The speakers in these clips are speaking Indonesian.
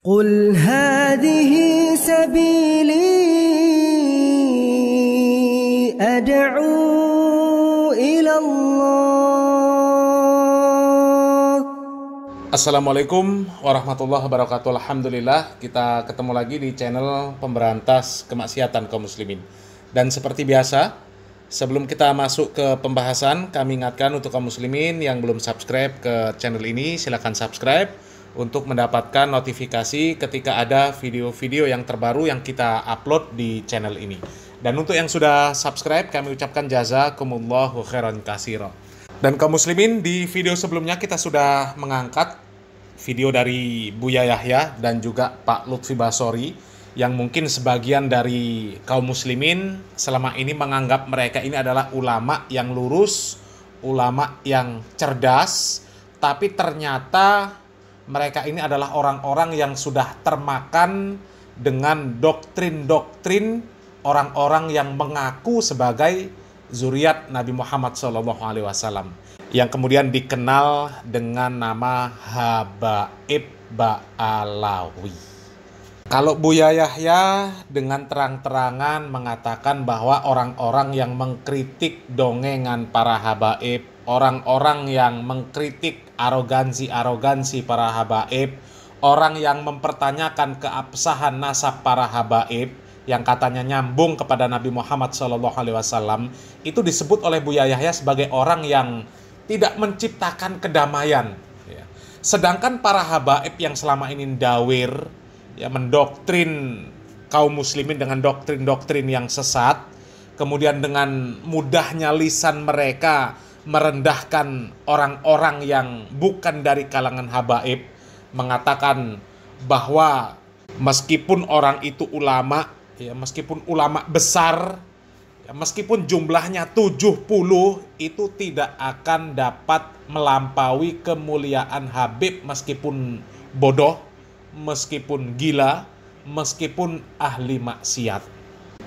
قل هذه سبيلي أدعو إلى الله. Assalamualaikum warahmatullahi wabarakatuh. Alhamdulillah, kita ketemu lagi di channel pemberantas kemaksiatan kaum muslimin. Dan seperti biasa, sebelum kita masuk ke pembahasan, kami ingatkan untuk kaum muslimin yang belum subscribe ke channel ini, silakan subscribe untuk mendapatkan notifikasi ketika ada video-video yang terbaru yang kita upload di channel ini. Dan untuk yang sudah subscribe, kami ucapkan jazakumullahu khairan katsira. Dan kaum muslimin, di video sebelumnya kita sudah mengangkat video dari Buya Yahya dan juga Pak Lutfi Basori, yang mungkin sebagian dari kaum muslimin selama ini menganggap mereka ini adalah ulama yang lurus, ulama yang cerdas, tapi ternyata mereka ini adalah orang-orang yang sudah termakan dengan doktrin-doktrin orang-orang yang mengaku sebagai zuriat Nabi Muhammad SAW, yang kemudian dikenal dengan nama Habaib Ba'alawi. Kalau Buya Yahya dengan terang-terangan mengatakan bahwa orang-orang yang mengkritik dongengan para habaib, orang-orang yang mengkritik arogansi para habaib, orang yang mempertanyakan keabsahan nasab para habaib yang katanya nyambung kepada Nabi Muhammad SAW, itu disebut oleh Buya Yahya sebagai orang yang tidak menciptakan kedamaian. Sedangkan para habaib yang selama ini dawir, mendoktrin kaum muslimin dengan doktrin-doktrin yang sesat, kemudian dengan mudahnya lisan mereka merendahkan orang-orang yang bukan dari kalangan habaib, mengatakan bahwa meskipun orang itu ulama, meskipun ulama besar, meskipun jumlahnya 70, itu tidak akan dapat melampaui kemuliaan Habib meskipun bodoh, meskipun gila, meskipun ahli maksiat.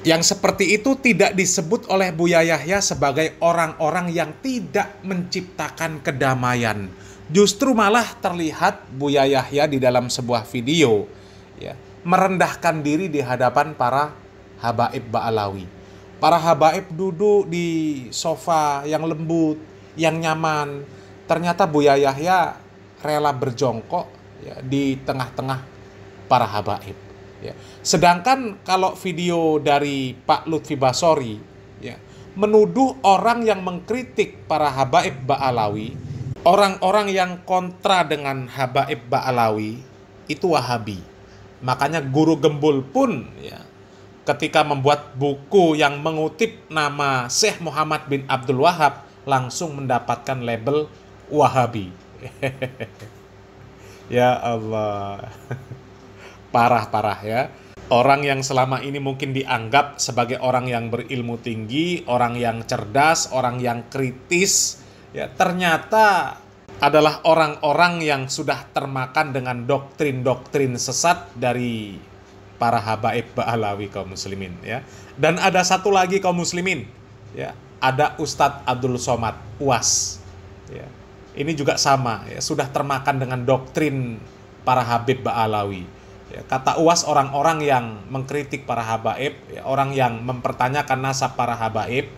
Yang seperti itu tidak disebut oleh Buya Yahya sebagai orang-orang yang tidak menciptakan kedamaian. Justru malah terlihat Buya Yahya di dalam sebuah video merendahkan diri di hadapan para habaib Ba'alawi. Para habaib duduk di sofa yang lembut, yang nyaman. Ternyata Buya Yahya rela berjongkok di tengah-tengah para habaib. Sedangkan kalau video dari Pak Lutfi Basori menuduh orang yang mengkritik para habaib Ba'alawi, orang-orang yang kontra dengan habaib Ba'alawi itu Wahabi. Makanya Guru Gembul pun ketika membuat buku yang mengutip nama Syekh Muhammad bin Abdul Wahab langsung mendapatkan label Wahabi. Ya Allah. Parah ya. Orang yang selama ini mungkin dianggap sebagai orang yang berilmu tinggi, orang yang cerdas, orang yang kritis, ternyata adalah orang-orang yang sudah termakan dengan doktrin-doktrin sesat dari para habaib Ba'alawi kaum muslimin. Dan ada satu lagi kaum muslimin, ada Ustadz Abdul Somad UAS. Ini juga sama, sudah termakan dengan doktrin para habib Ba'alawi. Kata UAS, orang-orang yang mengkritik para habaib, orang yang mempertanyakan nasab para habaib,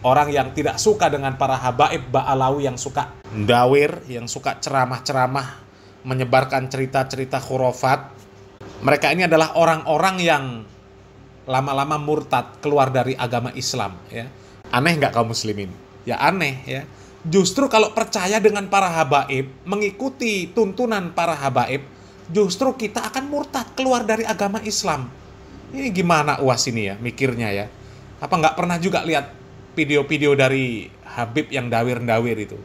orang yang tidak suka dengan para habaib Ba'alawi yang suka dawir, yang suka ceramah-ceramah, menyebarkan cerita-cerita khurafat. Mereka ini adalah orang-orang yang lama-lama murtad, keluar dari agama Islam. Aneh nggak kaum muslimin? Ya aneh ya. Justru kalau percaya dengan para habaib, mengikuti tuntunan para habaib, justru kita akan murtad, keluar dari agama Islam. Ini gimana UAS ini mikirnya ya? Apa nggak pernah juga lihat video-video dari Habib yang dawir-dawir itu?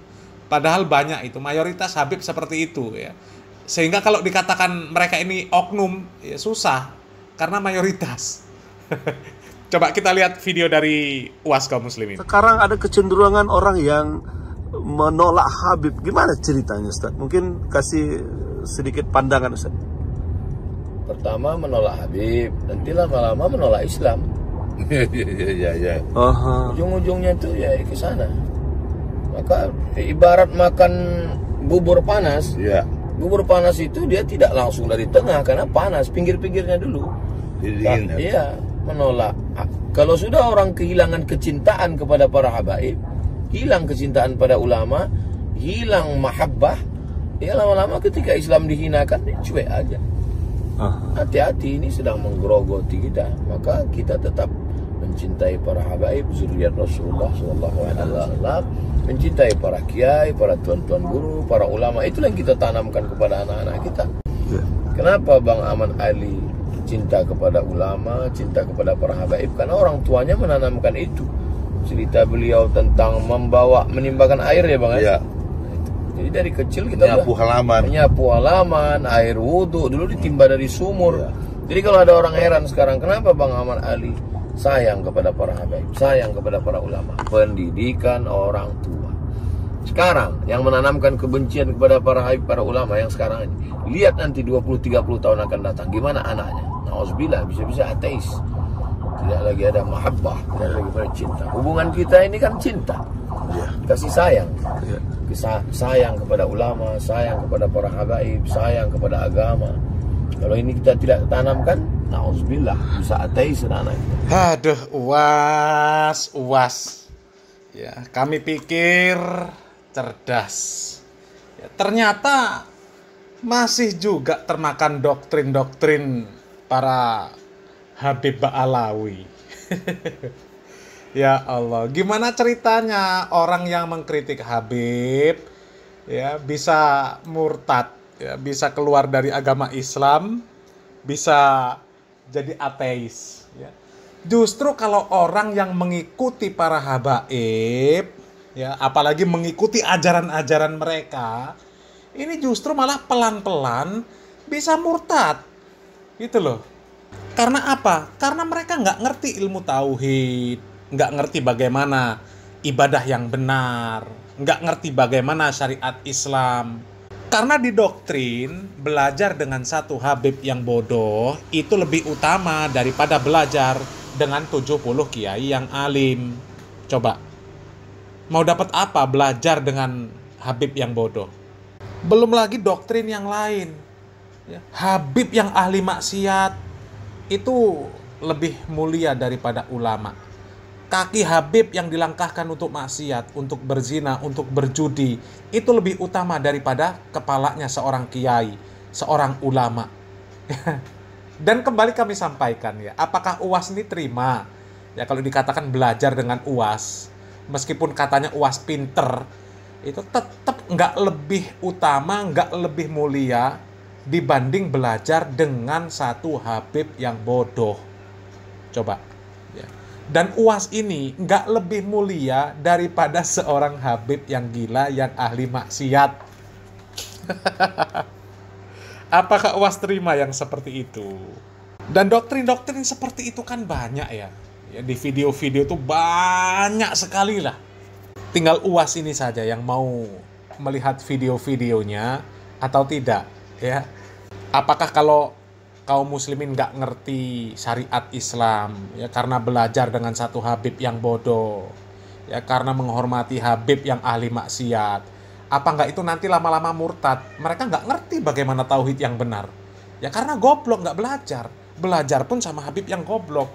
Padahal banyak itu, mayoritas Habib seperti itu Sehingga kalau dikatakan mereka ini oknum, susah, karena mayoritas. Coba kita lihat video dari UAS kaum muslimin. Sekarang ada kecenderungan orang yang menolak Habib. Gimana ceritanya Ustaz? Mungkin kasih sedikit pandangan Ustaz. Pertama menolak Habib, nanti lama-lama menolak Islam. Ya. Ujung-ujungnya itu ke sana. Maka ibarat makan bubur panas, Bubur panas itu dia tidak langsung dari tengah karena panas, pinggir-pinggirnya dulu. Iya, menolak. Kalau sudah orang kehilangan kecintaan kepada para habaib, hilang kecintaan pada ulama, hilang mahabbah, ya lama-lama ketika Islam dihinakan, dia cuek aja. Hati-hati, ini sedang menggerogoti kita. Maka kita tetap mencintai para habaib, zuriat Rasulullah SAW, mencintai para kiai, para tuan-tuan guru, para ulama. Itulah yang kita tanamkan kepada anak-anak kita. Kenapa Bang Ahmad Ali cinta kepada ulama, cinta kepada para habaib? Karena orang tuanya menanamkan itu. Cerita beliau tentang menimbakan air ya Bang ya. Jadi dari kecil kita menyapu halaman, air wudhu dulu ditimba dari sumur. Jadi kalau ada orang heran sekarang, kenapa Bang Ahmad Ali sayang kepada para habaib, sayang kepada para ulama? Pendidikan orang tua. Sekarang yang menanamkan kebencian kepada para habaib, para ulama yang sekarang ini, lihat nanti 20-30 tahun akan datang, gimana anaknya? Nauzubillah, bisa-bisa ateis. Tidak lagi ada mahabbah, tidak lagi ada cinta. Hubungan kita ini kan cinta, kasih sayang. Sayang kepada ulama, sayang kepada para habaib, sayang kepada agama. Kalau ini kita tidak tanamkan, nauzubillah, bisa ateis anak kita. Aduh, uas. Ya, kami pikir cerdas. Ya, ternyata masih juga termakan doktrin-doktrin para Habib Ba'alawi. Ya Allah, gimana ceritanya orang yang mengkritik Habib ya bisa murtad, ya, bisa keluar dari agama Islam, bisa jadi ateis, ya. Justru kalau orang yang mengikuti para habaib, ya, apalagi mengikuti ajaran-ajaran mereka, ini justru malah pelan-pelan bisa murtad, gitu loh. Karena apa? Karena mereka nggak ngerti ilmu tauhid, nggak ngerti bagaimana ibadah yang benar, nggak ngerti bagaimana syariat Islam. Karena didoktrin belajar dengan satu habib yang bodoh itu lebih utama daripada belajar dengan 70 kiai yang alim. Coba, mau dapat apa belajar dengan habib yang bodoh? Belum lagi doktrin yang lain. Habib yang ahli maksiat itu lebih mulia daripada ulama. Kaki Habib yang dilangkahkan untuk maksiat, untuk berzina, untuk berjudi, itu lebih utama daripada kepalanya seorang kiai, seorang ulama. Dan kembali kami sampaikan ya, apakah UAS ini terima? Ya kalau dikatakan belajar dengan UAS, meskipun katanya UAS pinter, itu tetap nggak lebih utama, nggak lebih mulia dibanding belajar dengan satu Habib yang bodoh. Coba. Dan UAS ini nggak lebih mulia daripada seorang Habib yang gila, yang ahli maksiat. Apakah UAS terima yang seperti itu? Dan doktrin-doktrin seperti itu kan banyak ya. Di video-video itu banyak sekali lah. Tinggal UAS ini saja yang mau melihat video-videonya atau tidak. Ya. Apakah kalau kaum muslimin nggak ngerti syariat Islam ya karena belajar dengan satu Habib yang bodoh, ya karena menghormati Habib yang ahli maksiat, apa nggak itu nanti lama-lama murtad? Mereka nggak ngerti bagaimana tauhid yang benar, ya karena goblok, nggak belajar pun sama Habib yang goblok.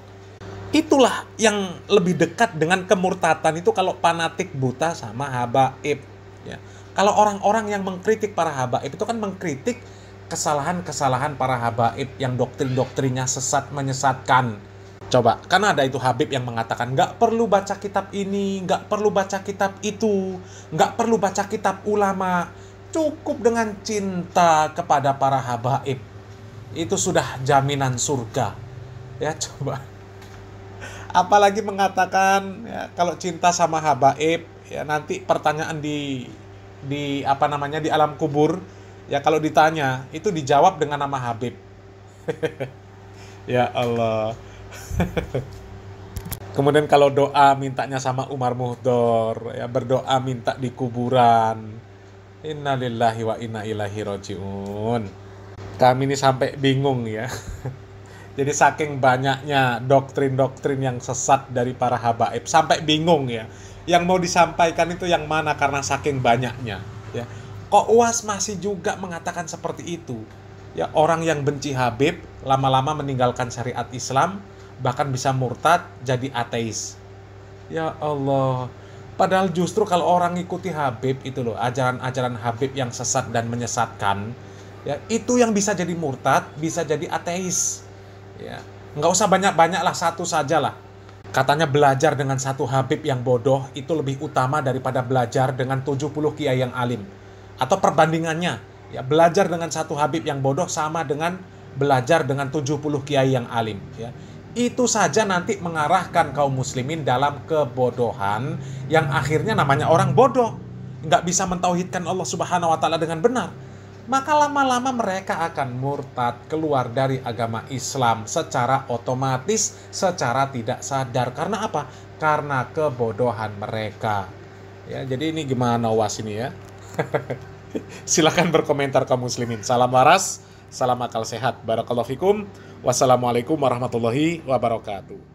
Itulah yang lebih dekat dengan kemurtatan itu kalau fanatik buta sama habaib. Ya. Kalau orang-orang yang mengkritik para habaib itu kan mengkritik kesalahan-kesalahan para habaib yang doktrin-doktrinnya sesat, menyesatkan. Coba, karena ada itu Habib yang mengatakan nggak perlu baca kitab ini, nggak perlu baca kitab itu, nggak perlu baca kitab ulama, cukup dengan cinta kepada para habaib. Itu sudah jaminan surga. Ya coba. Apalagi mengatakan ya, kalau cinta sama habaib, ya nanti pertanyaan di alam kubur. Ya kalau ditanya, itu dijawab dengan nama Habib. Ya Allah. Kemudian kalau doa mintanya sama Umar Muhdor, ya berdoa minta di kuburan. Innalillahi wa inna ilaihi rajiun. Kami ini sampai bingung ya. Jadi saking banyaknya doktrin-doktrin yang sesat dari para habaib, sampai bingung ya. Yang mau disampaikan itu yang mana karena saking banyaknya. Ya. kok UAS masih juga mengatakan seperti itu? Ya, orang yang benci Habib lama-lama meninggalkan syariat Islam, bahkan bisa murtad jadi ateis. Ya Allah. Padahal justru kalau orang ngikuti Habib itu loh, ajaran-ajaran Habib yang sesat dan menyesatkan, ya itu yang bisa jadi murtad, bisa jadi ateis. Ya, nggak usah banyak-banyak lah, satu saja lah. Katanya belajar dengan satu Habib yang bodoh itu lebih utama daripada belajar dengan 70 kiai yang alim. Atau perbandingannya, ya belajar dengan satu Habib yang bodoh sama dengan belajar dengan 70 kiai yang alim. Ya. Itu saja nanti mengarahkan kaum muslimin dalam kebodohan yang akhirnya namanya orang bodoh. Nggak bisa mentauhidkan Allah Subhanahu wa Ta'ala dengan benar. Maka lama-lama mereka akan murtad, keluar dari agama Islam secara otomatis, secara tidak sadar. Karena apa? Karena kebodohan mereka. Ya, jadi ini gimana UAS ini ya? Silakan berkomentar kaum muslimin. Salam waras, salam akal sehat. Barakallahu fikum. Wassalamualaikum warahmatullahi wabarakatuh.